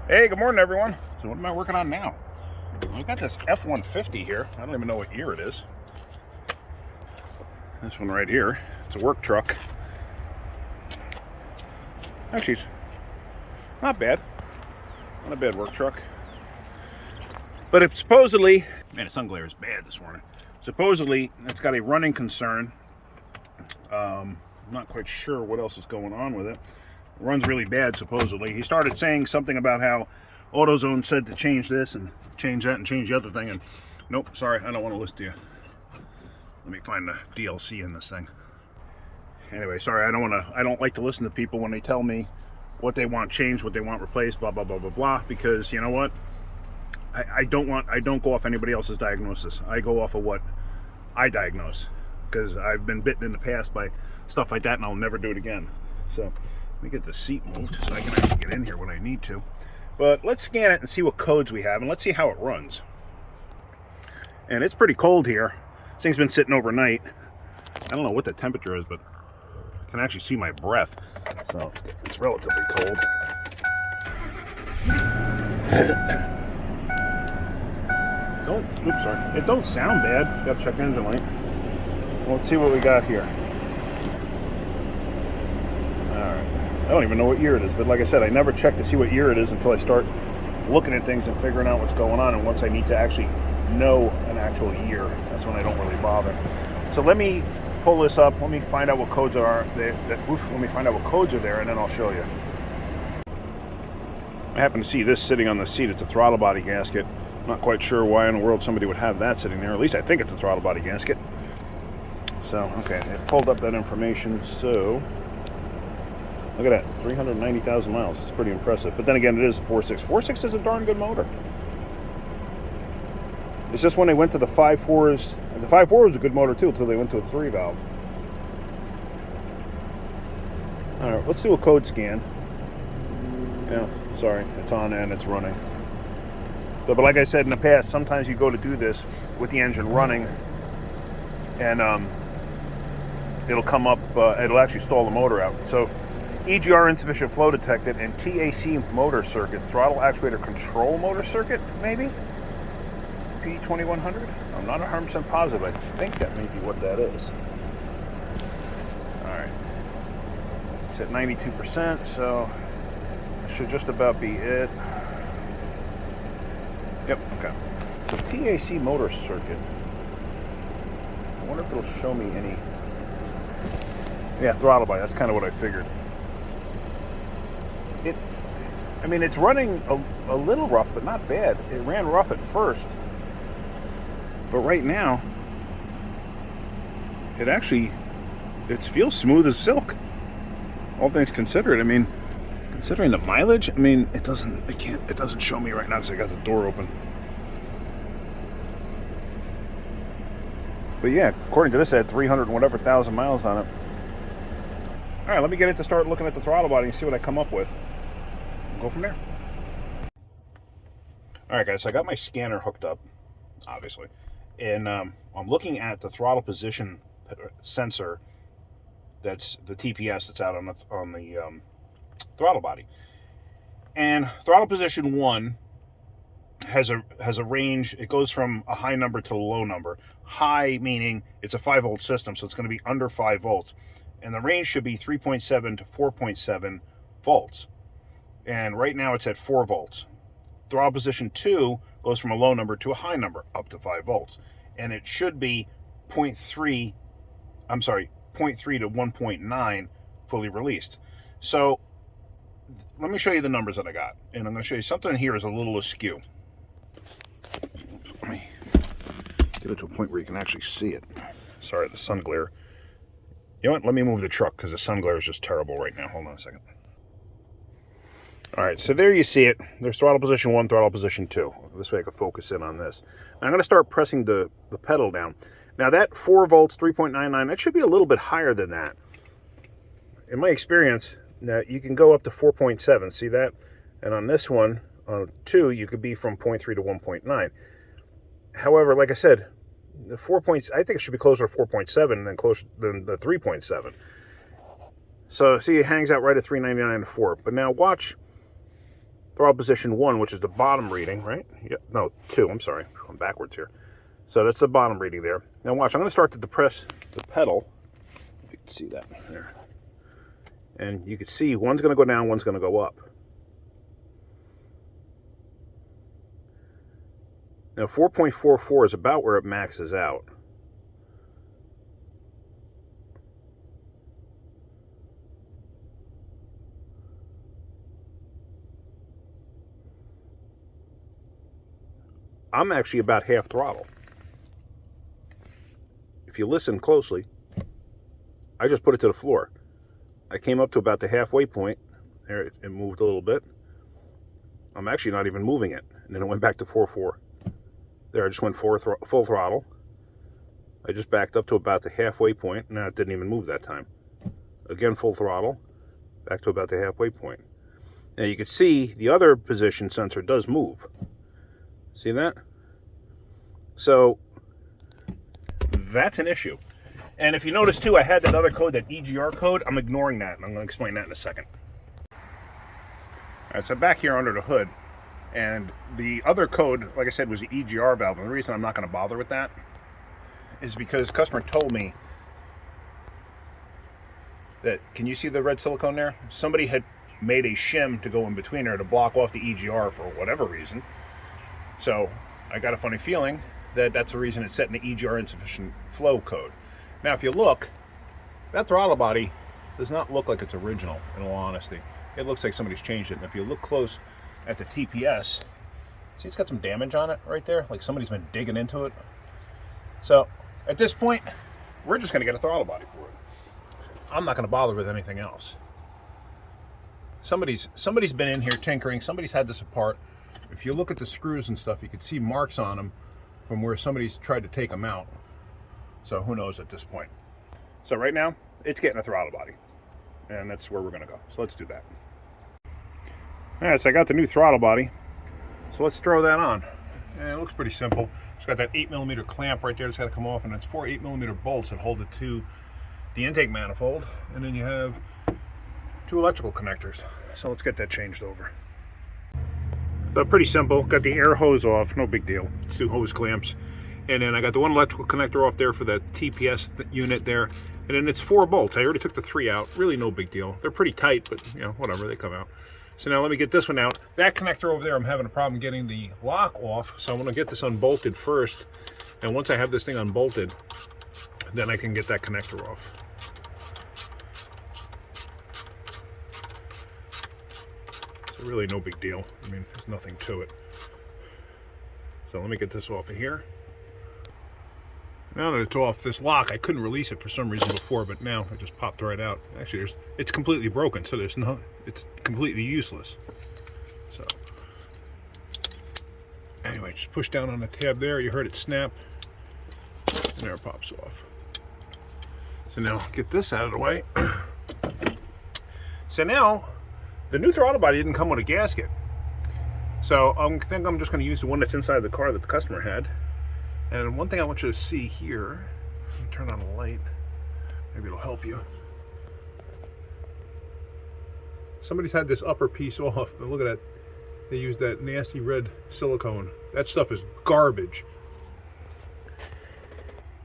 Hey, good morning, everyone. So what am I working on now? I've got this F150 here. I don't even know what year it is. This one right here. It's a work truck. Actually, it's not bad. Not a bad work truck. But it supposedly, man, the sun glare is bad this morning. Supposedly, it's got a running concern. I'm not quite sure what else is going on with it. It runs really bad, supposedly. He started saying something about how AutoZone said to change this and change that and change the other thing, and nope, sorry, I don't want to list to you. Let me find the DLC in this thing. Anyway, sorry, I don't like to listen to people when they tell me what they want changed, what they want replaced, blah blah blah blah blah, because you know what? I don't go off anybody else's diagnosis. I go off of what I diagnose, because I've been bitten in the past by stuff like that, and I'll never do it again. So let me get the seat moved so I can actually get in here when I need to. But let's scan it and see what codes we have, and let's see how it runs. And it's pretty cold here. This thing's been sitting overnight. I don't know what the temperature is, but I can actually see my breath. So it's relatively cold. It don't sound bad. It's got check engine light. Well, let's see what we got here. I don't even know what year it is, but like I said, I never check to see what year it is until I start looking at things and figuring out what's going on. And once I need to actually know an actual year, that's when I don't really bother. So let me pull this up. Let me find out what codes are there. Let me find out what codes are there, and then I'll show you. I happen to see this sitting on the seat. It's a throttle body gasket. I'm not quite sure why in the world somebody would have that sitting there. At least I think it's a throttle body gasket. So, okay, it pulled up that information. So look at that, 390,000 miles. It's pretty impressive. But then again, it is a 4.6. 4.6 is a darn good motor. It's just when they went to the 5.4s, the 5.4 was a good motor too until they went to a 3-valve. All right, let's do a code scan. Yeah, sorry, it's on and it's running. But like I said in the past, sometimes you go to do this with the engine running, and it'll come up, it'll actually stall the motor out. So EGR insufficient flow detected, and TAC motor circuit, throttle actuator control motor circuit, maybe? P2100? I'm not 100% positive. I think that may be what that is. Alright. It's at 92%, so it should just about be it. Yep, okay. So TAC motor circuit. I wonder if it'll show me any... Yeah, throttle body. That's kind of what I figured. It's running a little rough, but not bad. It ran rough at first. But right now, it feels smooth as silk. All things considered. Considering the mileage, it doesn't show me right now because I got the door open. But yeah, according to this, it had 300 and whatever thousand miles on it. All right, let me get it to start looking at the throttle body and see what I come up with. Go from there. All right, guys, so I got my scanner hooked up, obviously, and I'm looking at the throttle position sensor. That's the TPS that's out on the throttle body. And throttle position 1 has a range. It goes from a high number to a low number. High meaning it's a 5-volt system, so it's going to be under 5 volts. And the range should be 3.7 to 4.7 volts. And right now it's at 4 volts. Throttle position 2 goes from a low number to a high number, up to 5 volts. And it should be 0.3 to 1.9 fully released. So let me show you the numbers that I got. And I'm going to show you something here is a little askew. Let me get it to a point where you can actually see it. Sorry, the sun glare. You know what? Let me move the truck because the sun glare is just terrible right now. Hold on a second. All right, so there you see it. There's throttle position 1, throttle position 2. This way I can focus in on this. Now I'm going to start pressing the pedal down. Now that 4 volts, 3.99, that should be a little bit higher than that. In my experience, now you can go up to 4.7. See that? And on this one, on 2, you could be from 0.3 to 1.9. However, like I said, the 4 points, I think it should be closer to 4.7 than closer than the 3.7. So see, it hangs out right at 399 to 4. But now watch throttle position 1, which is the bottom reading, right? Yeah, no, 2, I'm sorry. I'm backwards here. So that's the bottom reading there. Now watch, I'm going to start to depress the pedal. You can see that there. And you can see one's going to go down, one's going to go up. Now 4.44 is about where it maxes out. I'm actually about half throttle. If you listen closely, I just put it to the floor. I came up to about the halfway point. There, it moved a little bit. I'm actually not even moving it. And then it went back to 4.4. There, I just went full throttle. I just backed up to about the halfway point. Now it didn't even move that time. Again, full throttle. Back to about the halfway point. Now you can see the other position sensor does move. See that? So that's an issue. And if you notice too, I had that other code, that EGR code. I'm ignoring that, and I'm going to explain that in a second. All right, so back here under the hood, and the other code, like I said, was the EGR valve. And the reason I'm not going to bother with that is because the customer told me that, can you see the red silicone there? Somebody had made a shim to go in between there to block off the EGR for whatever reason. So I got a funny feeling that that's the reason it's set in the EGR insufficient flow code. Now, if you look, that throttle body does not look like it's original, in all honesty. It looks like somebody's changed it. And if you look close at the TPS, see it's got some damage on it right there, like somebody's been digging into it. So at this point, we're just going to get a throttle body for it. I'm not going to bother with anything else. Somebody's been in here tinkering. Somebody's had this apart. If you look at the screws and stuff, you can see marks on them from where somebody's tried to take them out. So who knows at this point. So right now, it's getting a throttle body. And that's where we're going to go. So let's do that. All right, so I got the new throttle body. So let's throw that on. And it looks pretty simple. It's got that 8mm clamp right there that's got to come off. And it's 4 8mm bolts that hold it to the intake manifold. And then you have 2 electrical connectors. So let's get that changed over. But pretty simple. Got the air hose off, no big deal. It's 2 hose clamps. And then I got the 1 electrical connector off there for the TPS unit there. And then it's 4 bolts. I already took the 3 out. Really no big deal. They're pretty tight, but you know, whatever, they come out. So now let me get this one out. That connector over there, I'm having a problem getting the lock off. So I'm going to get this unbolted first. And once I have this thing unbolted, then I can get that connector off. So really no big deal. I mean, there's nothing to it. So let me get this off of here. Now that it's off this lock, I couldn't release it for some reason before, but now it just popped right out. Actually, it's completely broken, so it's completely useless. So anyway, just push down on the tab there. You heard it snap, and there it pops off. So now get this out of the way. So now the new throttle body didn't come with a gasket. So I think I'm just going to use the one that's inside the car that the customer had. And one thing I want you to see here, turn on the light, maybe it'll help you. Somebody's had this upper piece off, but look at that. They used that nasty red silicone. That stuff is garbage.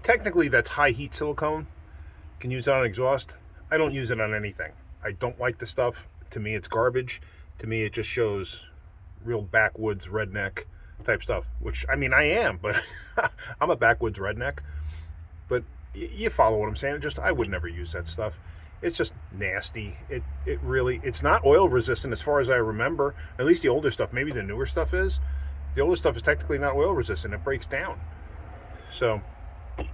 Technically, that's high heat silicone. You can use it on exhaust. I don't use it on anything. I don't like the stuff. To me, it's garbage. To me, it just shows real backwoods redneck type stuff, which I mean I am, but I'm a backwoods redneck. But you follow what I'm saying. I would never use that stuff. It's just nasty. It's not oil resistant as far as I remember. At least the older stuff. Maybe the newer stuff is. The older stuff is technically not oil resistant. It breaks down. So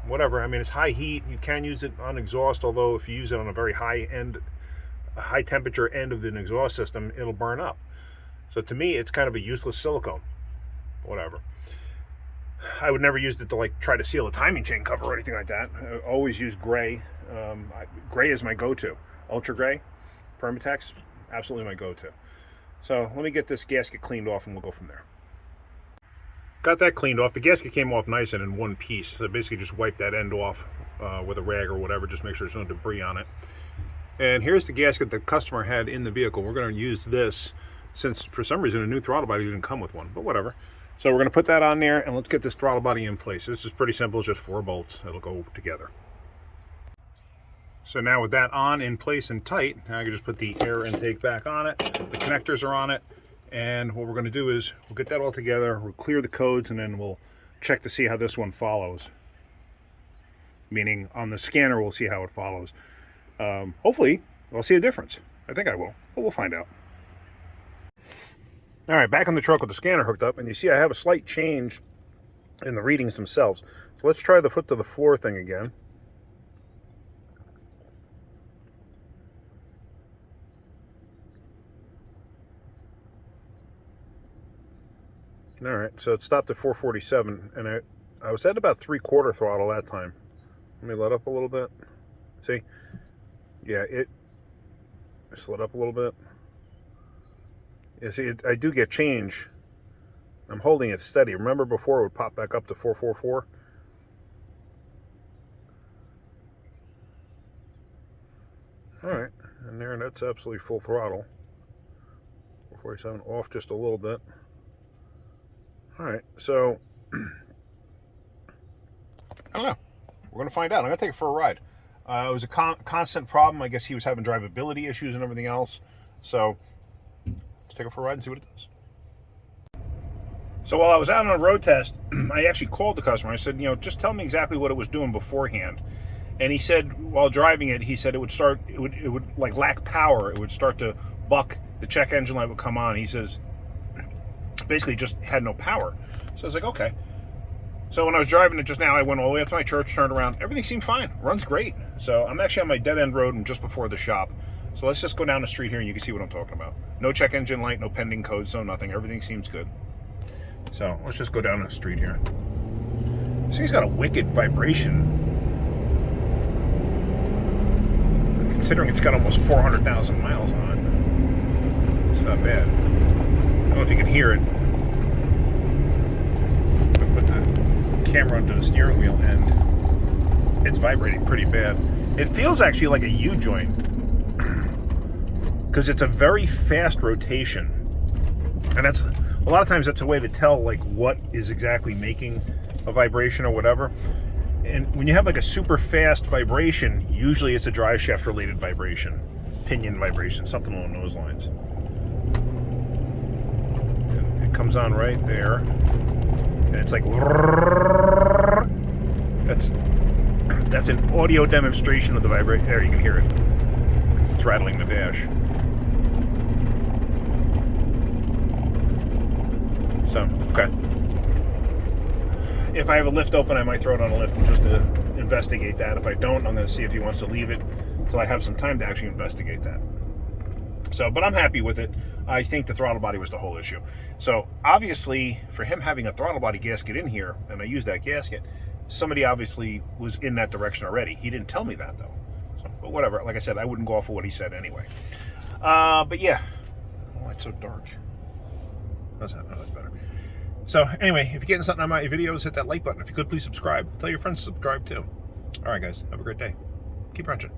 whatever. I mean, it's high heat. You can use it on exhaust, although if you use it on a very high temperature end of the exhaust system, it'll burn up. So to me, it's kind of a useless silicone. Whatever. I would never use it to like try to seal a timing chain cover or anything like that. I always use gray. Gray is my go-to. Ultra gray, Permatex, absolutely my go-to. So let me get this gasket cleaned off and we'll go from there. Got that cleaned off. The gasket came off nice and in one piece. So basically just wipe that end off with a rag or whatever. Just make sure there's no debris on it. And here's the gasket the customer had in the vehicle. We're going to use this since for some reason a new throttle body didn't come with one, but whatever. So we're going to put that on there, and let's get this throttle body in place. This is pretty simple, just 4 bolts. It'll go together. So now with that on, in place and tight, now I can just put the air intake back on it. The connectors are on it. And what we're going to do is we'll get that all together, we'll clear the codes, and then we'll check to see how this one follows. Meaning on the scanner, we'll see how it follows. Hopefully, I'll see a difference. I think I will, but we'll find out. All right, back on the truck with the scanner hooked up, and you see I have a slight change in the readings themselves. So let's try the foot to the floor thing again. All right, so it stopped at 447, and I was at about 3/4 throttle that time. Let me let up a little bit. See? Yeah, it just let up a little bit. You see, I do get change. I'm holding it steady. Remember before it would pop back up to 444? All right, and there, that's absolutely full throttle. 447 off just a little bit. All right, so I don't know. We're going to find out. I'm going to take it for a ride. It was a constant problem. I guess he was having drivability issues and everything else. So let's take it for a ride and see what it does. So while I was out on a road test, I actually called the customer. I said, you know, just tell me exactly what it was doing beforehand. And he said, while driving it, he said it would start, it would like lack power. It would start to buck. The check engine light would come on. He says, basically just had no power. So I was like, okay. So when I was driving it just now, I went all the way up to my church, turned around. Everything seemed fine. Runs great. So I'm actually on my dead-end road and just before the shop. So let's just go down the street here and you can see what I'm talking about. No check engine light, no pending codes, no nothing. Everything seems good. So let's just go down the street here. See, he's got a wicked vibration. Considering it's got almost 400,000 miles on it. It's not bad. I don't know if you can hear it. I put the camera onto the steering wheel and it's vibrating pretty bad. It feels actually like a U-joint because it's a very fast rotation. And that's a lot of times that's a way to tell like what is exactly making a vibration or whatever. And when you have like a super fast vibration, usually it's a drive shaft related vibration, pinion vibration, something along those lines. Comes on right there and it's like that's an audio demonstration of the vibration. There, you can hear it. It's rattling the dash. So, okay. If I have a lift open, I might throw it on a lift just to investigate that. If I don't, I'm going to see if he wants to leave it until I have some time to actually investigate that. So, but I'm happy with it. I think the throttle body was the whole issue. So obviously for him having a throttle body gasket in here, and I used that gasket, somebody obviously was in that direction already. He didn't tell me that though. So, but whatever, like I said, I wouldn't go off of what he said anyway. But yeah, oh, it's so dark. How's that? Oh, that's better. So anyway, if you're getting something on my videos, hit that like button. If you could, please subscribe. Tell your friends to subscribe too. All right, guys, have a great day. Keep wrenching.